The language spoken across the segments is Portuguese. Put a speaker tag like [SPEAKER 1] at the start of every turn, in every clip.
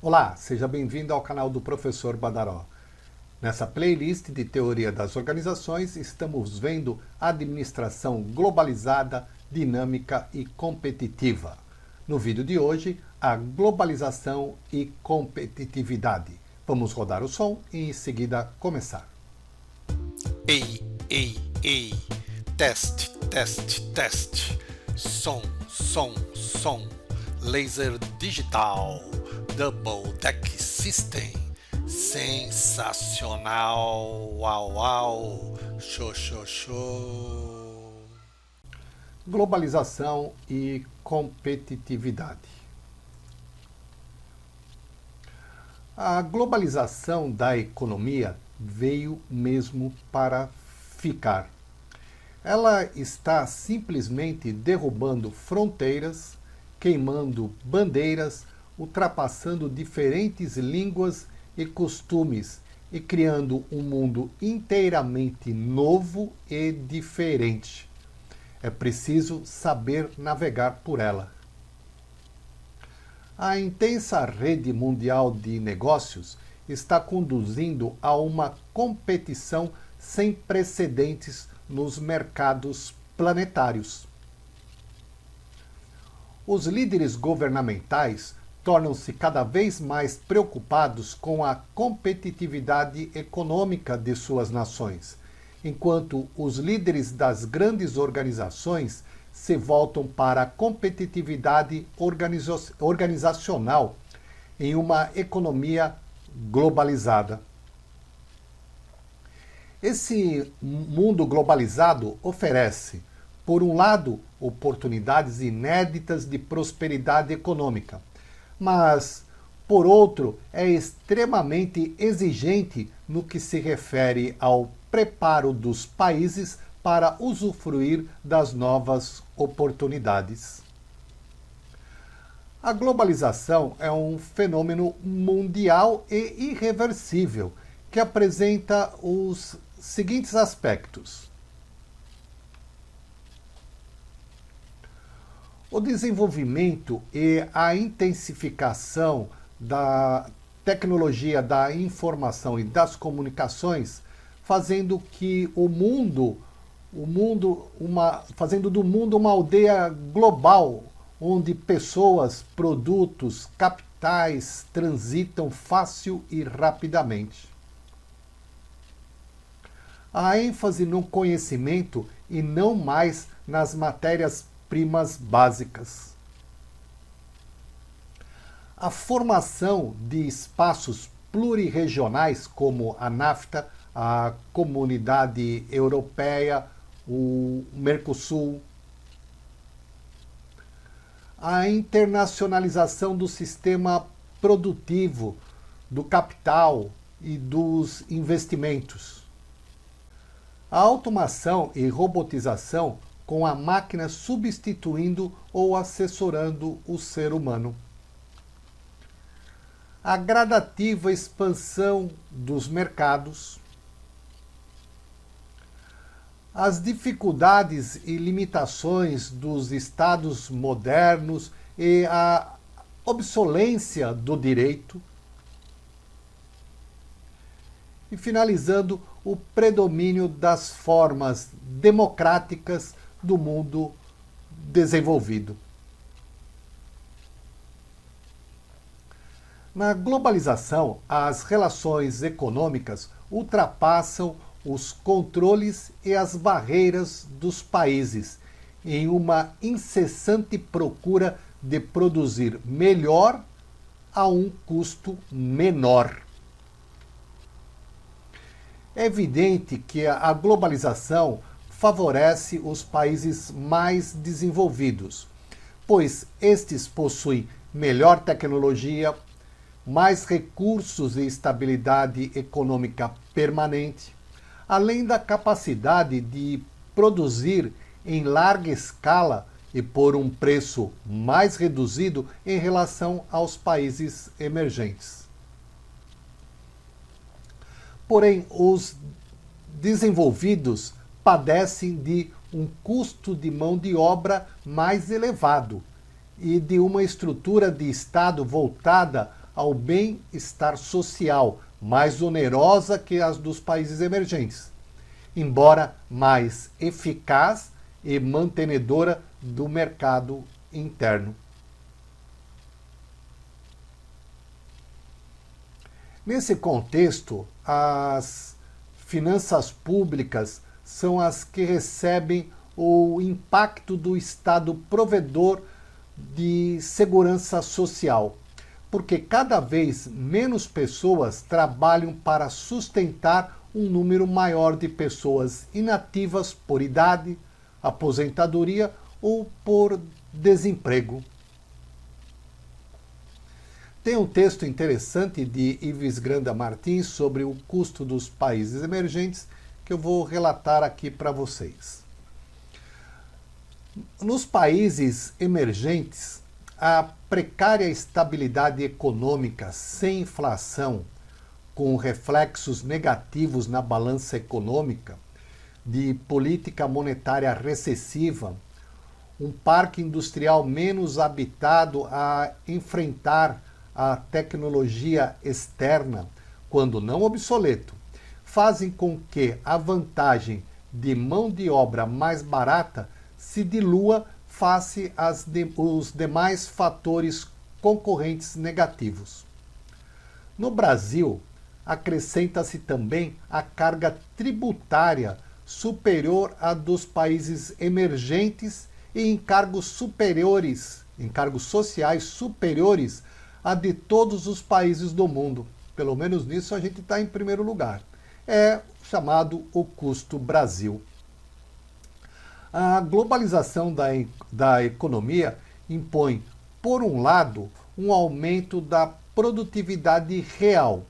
[SPEAKER 1] Olá, seja bem-vindo ao canal do Professor Badaró. Nessa playlist de Teoria das Organizações, estamos vendo administração globalizada, dinâmica e competitiva. No vídeo de hoje, a globalização e competitividade. Vamos rodar o som e em seguida começar.
[SPEAKER 2] Ei, teste, som, laser digital, double deck system, sensacional, uau, show.
[SPEAKER 1] Globalização e competitividade. A globalização da economia veio mesmo para ficar. Ela está simplesmente derrubando fronteiras, queimando bandeiras, ultrapassando diferentes línguas e costumes e criando um mundo inteiramente novo e diferente. É preciso saber navegar por ela. A intensa rede mundial de negócios está conduzindo a uma competição sem precedentes nos mercados planetários. Os líderes governamentais tornam-se cada vez mais preocupados com a competitividade econômica de suas nações, enquanto os líderes das grandes organizações se voltam para a competitividade organizacional em uma economia globalizada. Esse mundo globalizado oferece, por um lado, oportunidades inéditas de prosperidade econômica, mas, por outro, é extremamente exigente no que se refere ao preparo dos países para usufruir das novas oportunidades. A globalização é um fenômeno mundial e irreversível que apresenta os seguintes aspectos. O desenvolvimento e a intensificação da tecnologia da informação e das comunicações, fazendo do mundo uma aldeia global, onde pessoas, produtos, capitais transitam fácil e rapidamente. A ênfase no conhecimento e não mais nas matérias-primas básicas. A formação de espaços plurirregionais como a NAFTA, a Comunidade Europeia, o Mercosul. A internacionalização do sistema produtivo, do capital e dos investimentos. A automação e robotização com a máquina substituindo ou assessorando o ser humano. A gradativa expansão dos mercados. As dificuldades e limitações dos estados modernos e a obsolência do direito. E finalizando, o predomínio das formas democráticas do mundo desenvolvido. Na globalização, as relações econômicas ultrapassam os controles e as barreiras dos países em uma incessante procura de produzir melhor a um custo menor. É evidente que a globalização favorece os países mais desenvolvidos, pois estes possuem melhor tecnologia, mais recursos e estabilidade econômica permanente, além da capacidade de produzir em larga escala e por um preço mais reduzido em relação aos países emergentes. Porém, os desenvolvidos padecem de um custo de mão de obra mais elevado e de uma estrutura de Estado voltada ao bem-estar social, mais onerosa que as dos países emergentes, embora mais eficaz e mantenedora do mercado interno. Nesse contexto, as finanças públicas são as que recebem o impacto do Estado provedor de segurança social, porque cada vez menos pessoas trabalham para sustentar um número maior de pessoas inativas por idade, aposentadoria ou por desemprego. Tem um texto interessante de Ives Granda Martins sobre o custo dos países emergentes que eu vou relatar aqui para vocês. Nos países emergentes, a precária estabilidade econômica sem inflação, com reflexos negativos na balança econômica, de política monetária recessiva, um parque industrial menos habitado a enfrentar a tecnologia externa, quando não obsoleto, fazem com que a vantagem de mão de obra mais barata se dilua face aos demais fatores concorrentes negativos. No Brasil, acrescenta-se também a carga tributária superior à dos países emergentes e encargos sociais superiores a de todos os países do mundo. Pelo menos nisso a gente está em primeiro lugar. É chamado o custo Brasil. A globalização da economia impõe, por um lado, um aumento da produtividade real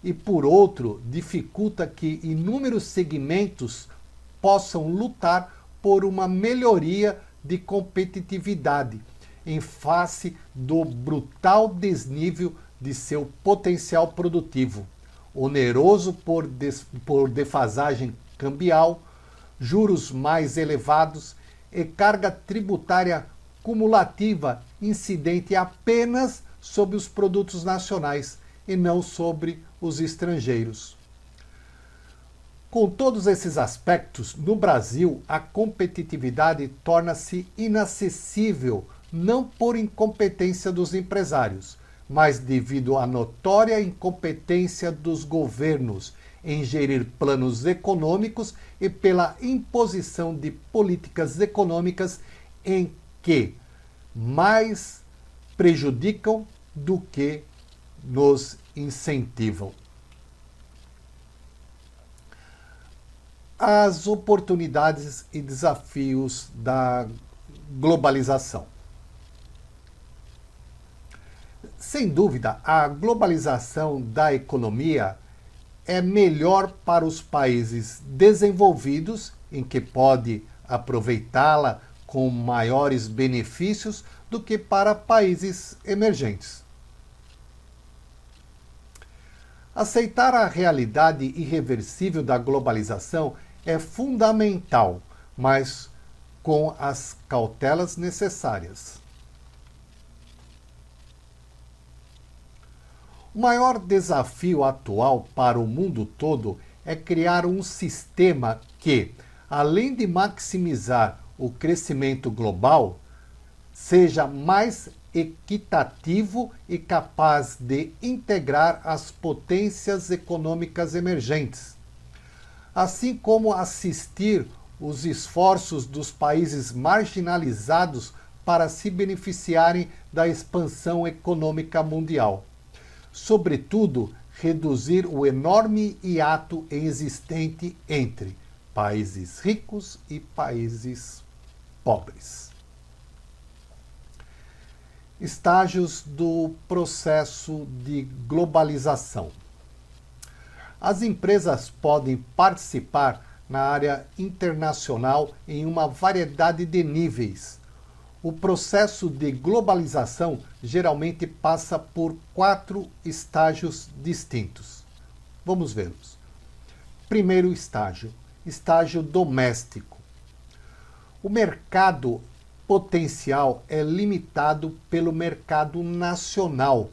[SPEAKER 1] e, por outro, dificulta que inúmeros segmentos possam lutar por uma melhoria de competitividade em face do brutal desnível de seu potencial produtivo, oneroso por defasagem cambial, juros mais elevados e carga tributária cumulativa incidente apenas sobre os produtos nacionais e não sobre os estrangeiros. Com todos esses aspectos, no Brasil, a competitividade torna-se inacessível não por incompetência dos empresários, mas devido à notória incompetência dos governos em gerir planos econômicos e pela imposição de políticas econômicas em que mais prejudicam do que nos incentivam. As oportunidades e desafios da globalização. Sem dúvida, a globalização da economia é melhor para os países desenvolvidos, em que pode aproveitá-la com maiores benefícios do que para países emergentes. Aceitar a realidade irreversível da globalização é fundamental, mas com as cautelas necessárias. O maior desafio atual para o mundo todo é criar um sistema que, além de maximizar o crescimento global, seja mais equitativo e capaz de integrar as potências econômicas emergentes, assim como assistir os esforços dos países marginalizados para se beneficiarem da expansão econômica mundial. Sobretudo, reduzir o enorme hiato existente entre países ricos e países pobres. Estágios do processo de globalização. As empresas podem participar na área internacional em uma variedade de níveis. O processo de globalização geralmente passa por 4 estágios distintos. Vamos vê-los. Primeiro estágio, estágio doméstico. O mercado potencial é limitado pelo mercado nacional,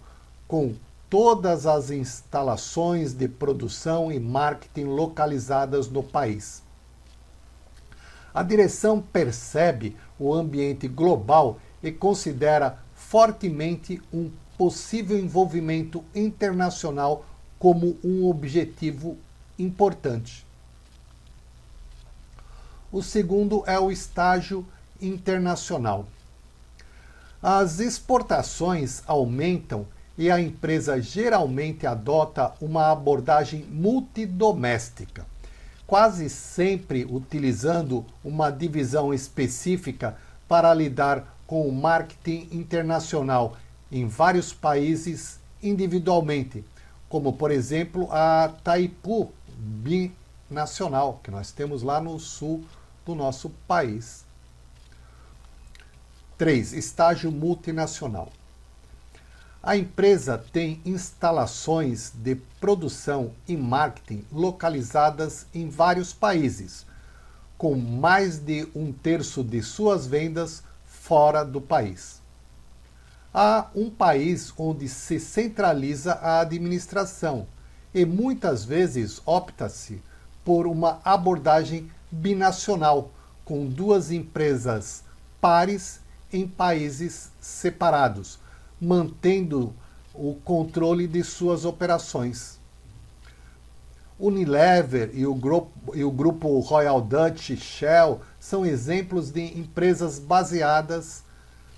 [SPEAKER 1] com todas as instalações de produção e marketing localizadas no país. A direção percebe o ambiente global e considera fortemente um possível envolvimento internacional como um objetivo importante. O segundo é o estágio internacional. As exportações aumentam e a empresa geralmente adota uma abordagem multidoméstica, quase sempre utilizando uma divisão específica para lidar com o marketing internacional em vários países individualmente, como por exemplo a Taipu Binacional, que nós temos lá no sul do nosso país. 3. Estágio multinacional. A empresa tem instalações de produção e marketing localizadas em vários países, com mais de 1/3 de suas vendas fora do país. Há um país onde se centraliza a administração e muitas vezes opta-se por uma abordagem binacional, com duas empresas pares em países separados, mantendo o controle de suas operações. Unilever e o grupo Royal Dutch Shell são exemplos de empresas baseadas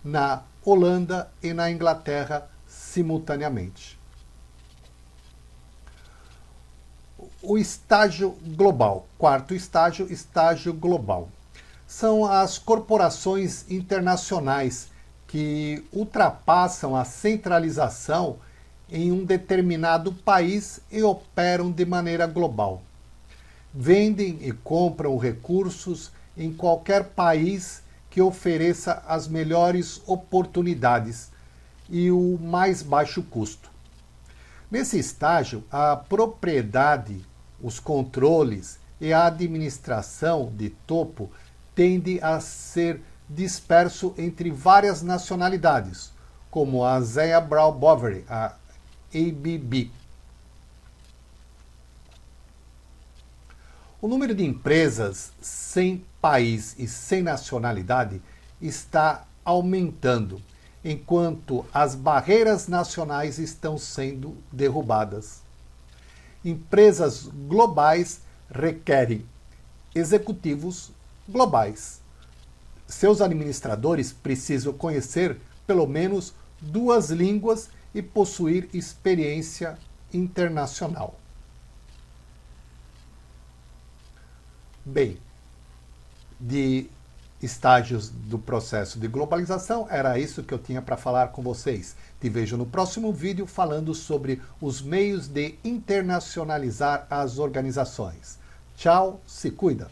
[SPEAKER 1] na Holanda e na Inglaterra simultaneamente. O estágio global. Quarto estágio, estágio global. São as corporações internacionais que ultrapassam a centralização em um determinado país e operam de maneira global. Vendem e compram recursos em qualquer país que ofereça as melhores oportunidades e o mais baixo custo. Nesse estágio, a propriedade, os controles e a administração de topo tende a ser disperso entre várias nacionalidades, como a Zea Brown Boveri, a ABB. O número de empresas sem país e sem nacionalidade está aumentando, enquanto as barreiras nacionais estão sendo derrubadas. Empresas globais requerem executivos globais. Seus administradores precisam conhecer pelo menos 2 línguas e possuir experiência internacional. Bem, de estágios do processo de globalização, era isso que eu tinha para falar com vocês. Te vejo no próximo vídeo falando sobre os meios de internacionalizar as organizações. Tchau, se cuida!